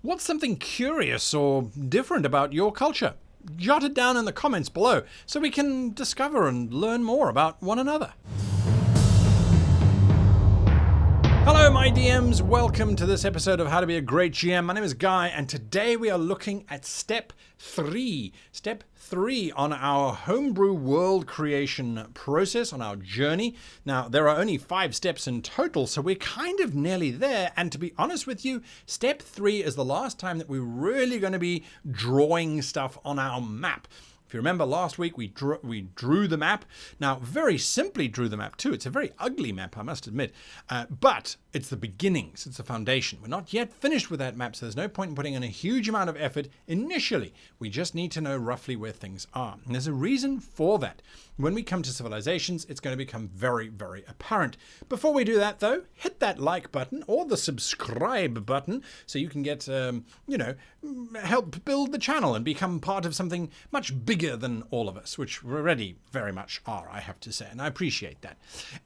What's something curious or different about your culture? Jot it down in the comments below so we can discover and learn more about one another. Hello my DMs, welcome to this episode of How to Be a Great GM. My name is Guy and today we are looking at step 3 on our homebrew world creation process, on our journey. Now there are only 5 steps in total, so we're kind of nearly there, and to be honest with you, step 3 is the last time that we're really going to be drawing stuff on our map. If you remember last week, we drew the map. Now, very simply drew the map too. It's a very ugly map, I must admit. But it's the beginnings. It's the foundation. We're not yet finished with that map, so there's no point in putting in a huge amount of effort initially. We just need to know roughly where things are. And there's a reason for that. When we come to Civilisations, it's going to become very, very apparent. Before we do that, though, hit that like button or the subscribe button so you can get, help build the channel and become part of something much bigger than all of us, which we already very much are, I have to say, and I appreciate that.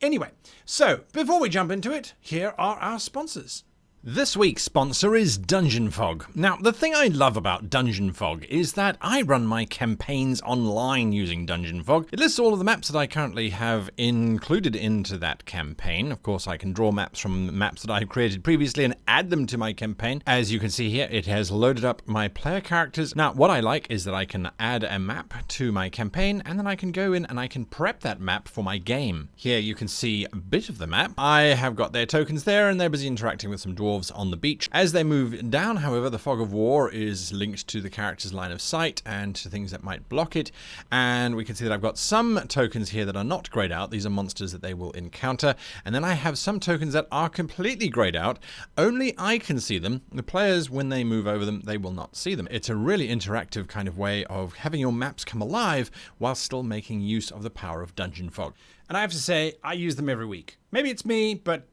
Anyway, so before we jump into it, here are our sponsors. This week's sponsor is Dungeon Fog. Now, the thing I love about Dungeon Fog is that I run my campaigns online using Dungeon Fog. It lists all of the maps that I currently have included into that campaign. Of course, I can draw maps from maps that I've created previously and add them to my campaign. As you can see here, it has loaded up my player characters. Now, what I like is that I can add a map to my campaign, and then I can go in and I can prep that map for my game. Here you can see a bit of the map. I have got their tokens there, and they're busy interacting with some dwarves on the beach. As they move down, however, the fog of war is linked to the character's line of sight and to things that might block it, and we can see that I've got some tokens here that are not grayed out. These are monsters that they will encounter, and then I have some tokens that are completely grayed out. Only I can see them. The players, when they move over them, they will not see them. It's a really interactive kind of way of having your maps come alive while still making use of the power of Dungeon Fog. And I have to say, I use them every week. Maybe it's me, but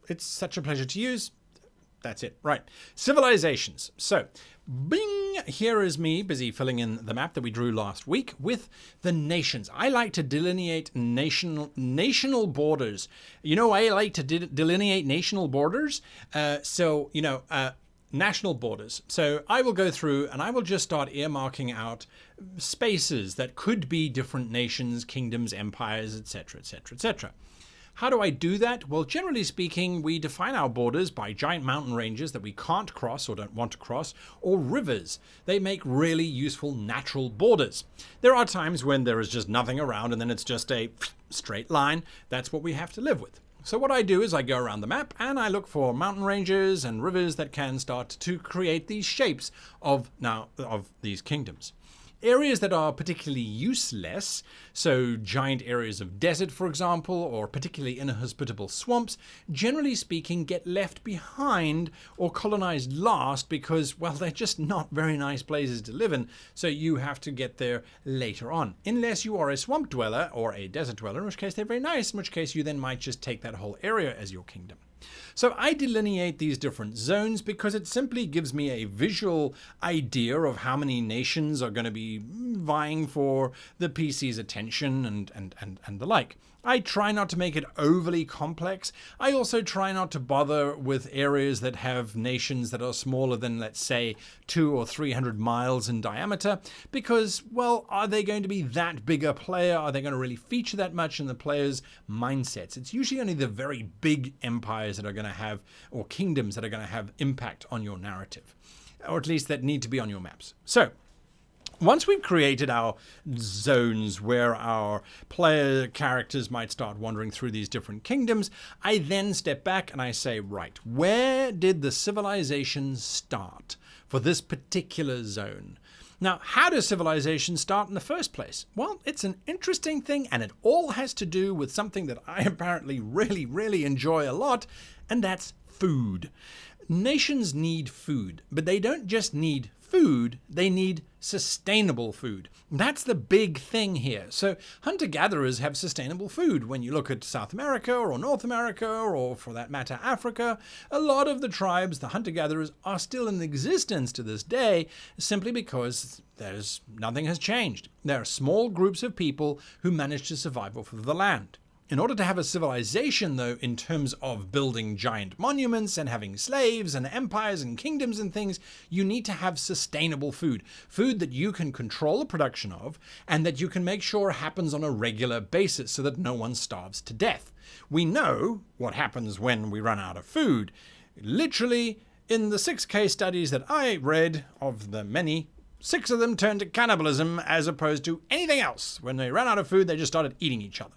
it's such a pleasure to use. That's it. Right. Civilisations. So, bing! Here is me busy filling in the map that we drew last week with the nations. I like to delineate national borders. You know, I like to delineate national borders. National borders. So I will go through and I will just start earmarking out spaces that could be different nations, kingdoms, empires, etc., etc., etc. How do I do that? Well, generally speaking, we define our borders by giant mountain ranges that we can't cross or don't want to cross, or rivers. They make really useful natural borders. There are times when there is just nothing around and then it's just a straight line. That's what we have to live with. So what I do is I go around the map and I look for mountain ranges and rivers that can start to create these shapes of these kingdoms. Areas that are particularly useless, so giant areas of desert, for example, or particularly inhospitable swamps, generally speaking, get left behind or colonized last because, well, they're just not very nice places to live in, so you have to get there later on. Unless you are a swamp dweller or a desert dweller, in which case they're very nice, in which case you then might just take that whole area as your kingdom. So I delineate these different zones because it simply gives me a visual idea of how many nations are going to be vying for the PC's attention and the like. I try not to make it overly complex. I also try not to bother with areas that have nations that are smaller than, let's say, 200 or 300 miles in diameter because, well, are they going to be that big a player? Are they going to really feature that much in the players' mindsets? It's usually only the very big empires that are going to have, or kingdoms that are going to have impact on your narrative, or at least that need to be on your maps. So, once we've created our zones where our player characters might start wandering through these different kingdoms, I then step back and I say, right, where did the civilization start for this particular zone? Now, how does civilization start in the first place? Well, it's an interesting thing, and it all has to do with something that I apparently really, really enjoy a lot, and that's food. Nations need food, but they don't just need food, they need sustainable food. That's the big thing here. So hunter-gatherers have sustainable food. When you look at South America or North America or for that matter Africa, a lot of the tribes, the hunter-gatherers, are still in existence to this day simply because nothing has changed. There are small groups of people who manage to survive off of the land. In order to have a civilization, though, in terms of building giant monuments and having slaves and empires and kingdoms and things, you need to have sustainable food. Food that you can control the production of and that you can make sure happens on a regular basis so that no one starves to death. We know what happens when we run out of food. Literally, in the 6 case studies that I read, of the many, 6 of them turned to cannibalism as opposed to anything else. When they ran out of food, they just started eating each other.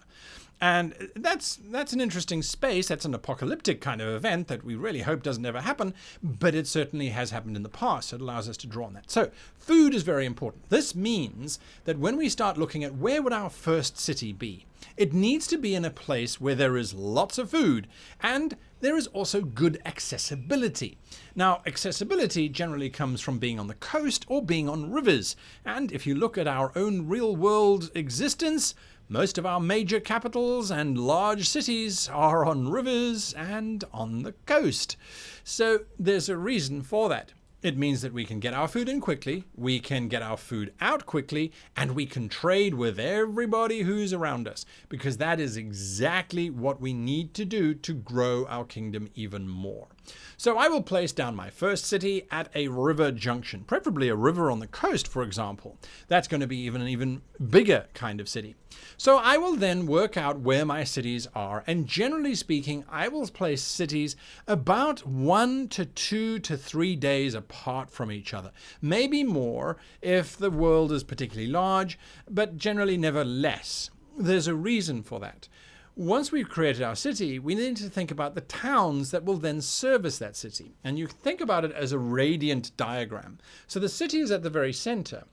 And that's an interesting space. That's an apocalyptic kind of event that we really hope doesn't ever happen, but it certainly has happened in the past. It allows us to draw on that. So food is very important. This means that when we start looking at where would our first city be, it needs to be in a place where there is lots of food and there is also good accessibility. Now, accessibility generally comes from being on the coast or being on rivers. And if you look at our own real-world existence, most of our major capitals and large cities are on rivers and on the coast. So there's a reason for that. It means that we can get our food in quickly, we can get our food out quickly, and we can trade with everybody who's around us, because that is exactly what we need to do to grow our kingdom even more. So I will place down my first city at a river junction, preferably a river on the coast, for example. That's going to be an even bigger kind of city. So I will then work out where my cities are, and generally speaking, I will place cities about 1 to 2 to 3 days apart from each other. Maybe more if the world is particularly large, but generally never less. There's a reason for that. Once we've created our city, we need to think about the towns that will then service that city. And you think about it as a radiant diagram. So the city is at the very center.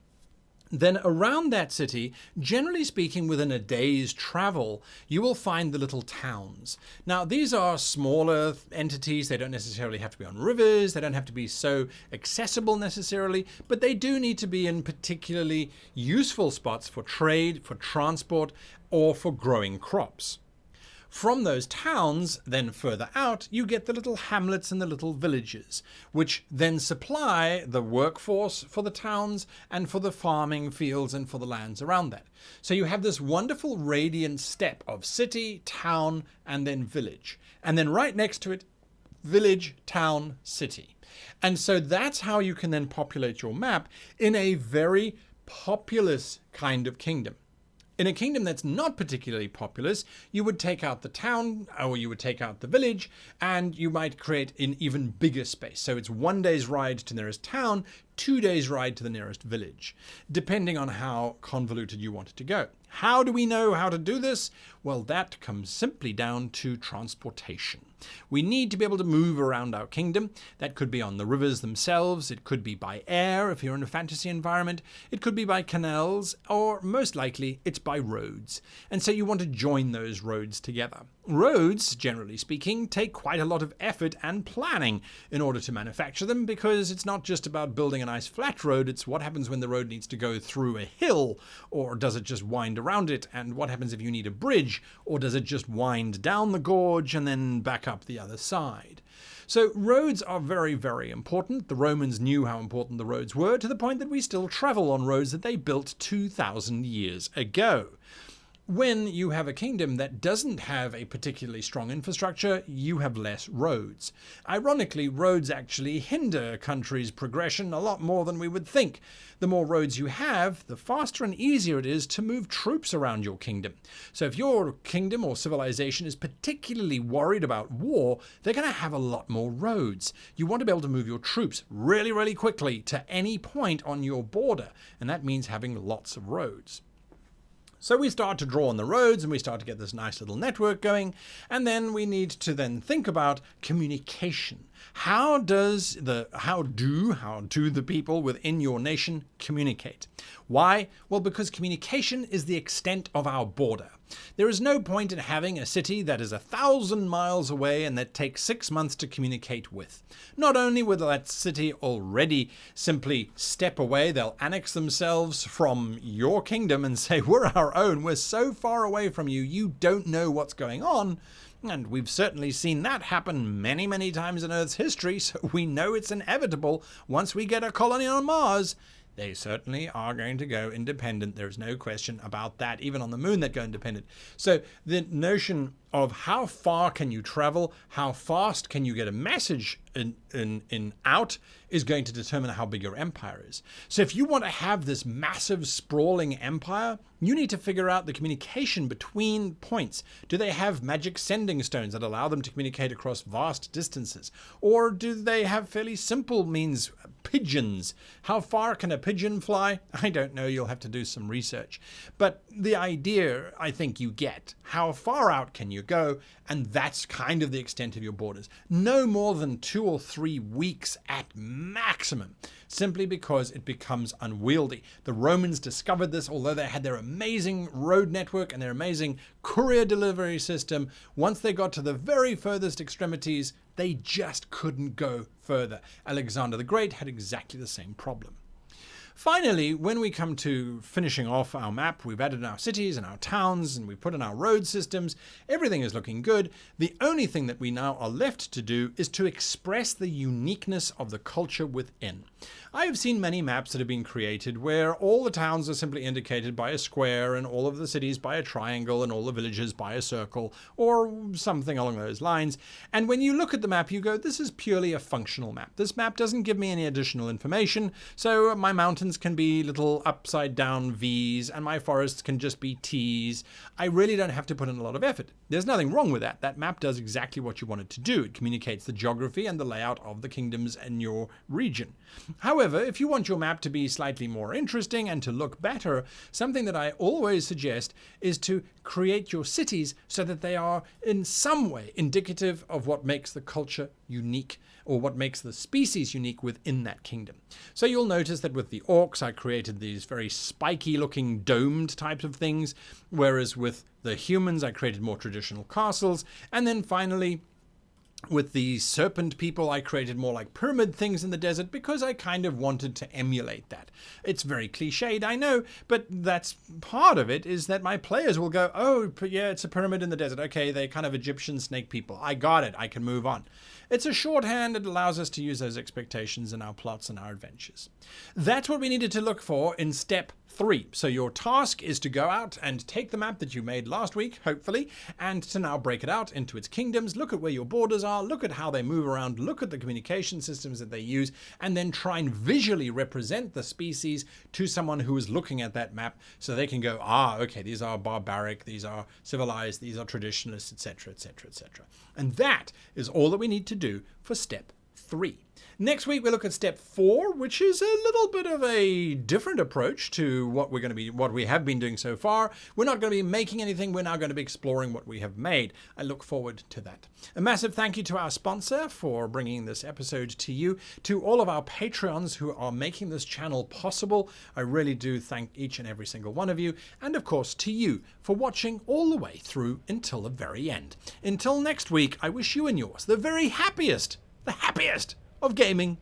Then around that city, generally speaking, within a day's travel, you will find the little towns. Now, these are smaller entities. They don't necessarily have to be on rivers. They don't have to be so accessible necessarily, but they do need to be in particularly useful spots for trade, for transport, or for growing crops. From those towns, then further out, you get the little hamlets and the little villages, which then supply the workforce for the towns and for the farming fields and for the lands around that. So you have this wonderful radiant step of city, town, and then village. And then right next to it, village, town, city. And so that's how you can then populate your map in a very populous kind of kingdom. In a kingdom that's not particularly populous, you would take out the town or you would take out the village and you might create an even bigger space. So it's 1 day's ride to the nearest town, 2 days' ride to the nearest village, depending on how convoluted you want it to go. How do we know how to do this? Well, that comes simply down to transportation. We need to be able to move around our kingdom. That could be on the rivers themselves. It could be by air if you're in a fantasy environment. It could be by canals, or most likely it's by roads. And so you want to join those roads together. Roads, generally speaking, take quite a lot of effort and planning in order to manufacture them, because it's not just about building a nice flat road. It's what happens when the road needs to go through a hill, or does it just wind around it? And what happens if you need a bridge, or does it just wind down the gorge and then back up the other side? So roads are very, very important. The Romans knew how important the roads were, to the point that we still travel on roads that they built 2,000 years ago. When you have a kingdom that doesn't have a particularly strong infrastructure, you have less roads. Ironically, roads actually hinder a country's progression a lot more than we would think. The more roads you have, the faster and easier it is to move troops around your kingdom. So if your kingdom or civilization is particularly worried about war, they're going to have a lot more roads. You want to be able to move your troops really, really quickly to any point on your border, and that means having lots of roads. So we start to draw on the roads and we start to get this nice little network going. And then we need to then think about communication. How do the people within your nation communicate? Why? Well, because communication is the extent of our border. There is no point in having a city that is 1,000 miles away and that takes 6 months to communicate with. Not only will that city already simply step away, they'll annex themselves from your kingdom and say, we're our own, we're so far away from you, you don't know what's going on. And we've certainly seen that happen many, many times in Earth's history, so we know it's inevitable once we get a colony on Mars. They certainly are going to go independent. There's no question about that. Even on the moon, they go independent. So the notion of how far can you travel, how fast can you get a message out is going to determine how big your empire is. So if you want to have this massive sprawling empire, you need to figure out the communication between points. Do they have magic sending stones that allow them to communicate across vast distances? Or do they have fairly simple means, pigeons? How far can a pigeon fly? I don't know, you'll have to do some research. But the idea, I think you get. How far out can you go? And that's kind of the extent of your borders. No more than 2 or 3 weeks at maximum, simply because it becomes unwieldy. The Romans discovered this, although they had their amazing road network and their amazing courier delivery system. Once they got to the very furthest extremities, they just couldn't go further. Alexander the Great had exactly the same problem. Finally, when we come to finishing off our map, we've added our cities and our towns and we've put in our road systems. Everything is looking good. The only thing that we now are left to do is to express the uniqueness of the culture within. I have seen many maps that have been created where all the towns are simply indicated by a square and all of the cities by a triangle and all the villages by a circle or something along those lines. And when you look at the map, you go, this is purely a functional map. This map doesn't give me any additional information, so my mountains can be little upside down V's and my forests can just be T's. I really don't have to put in a lot of effort. There's nothing wrong with that. That map does exactly what you want it to do. It communicates the geography and the layout of the kingdoms in your region. However, if you want your map to be slightly more interesting and to look better, something that I always suggest is to create your cities so that they are in some way indicative of what makes the culture unique or what makes the species unique within that kingdom. So you'll notice that with the orcs, I created these very spiky looking domed types of things, whereas with the humans, I created more traditional castles. And then finally, with the serpent people, I created more like pyramid things in the desert because I kind of wanted to emulate that. It's very cliched, I know, but that's part of it, is that my players will go, oh, yeah, it's a pyramid in the desert. Okay, they're kind of Egyptian snake people. I got it. I can move on. It's a shorthand. It allows us to use those expectations in our plots and our adventures. That's what we needed to look for in step 3. So your task is to go out and take the map that you made last week, hopefully, and to now break it out into its kingdoms, look at where your borders are, look at how they move around, look at the communication systems that they use, and then try and visually represent the species to someone who is looking at that map so they can go, okay, these are barbaric, these are civilized, these are traditionalists, etc., etc., etc. And that is all that we need to do for step 3. Next week, we look at step 4, which is a little bit of a different approach to what we have been doing so far. We're not going to be making anything. We're now going to be exploring what we have made. I look forward to that. A massive thank you to our sponsor for bringing this episode to you, to all of our Patreons who are making this channel possible. I really do thank each and every single one of you. And of course, to you for watching all the way through until the very end. Until next week, I wish you and yours the very happiest of gaming.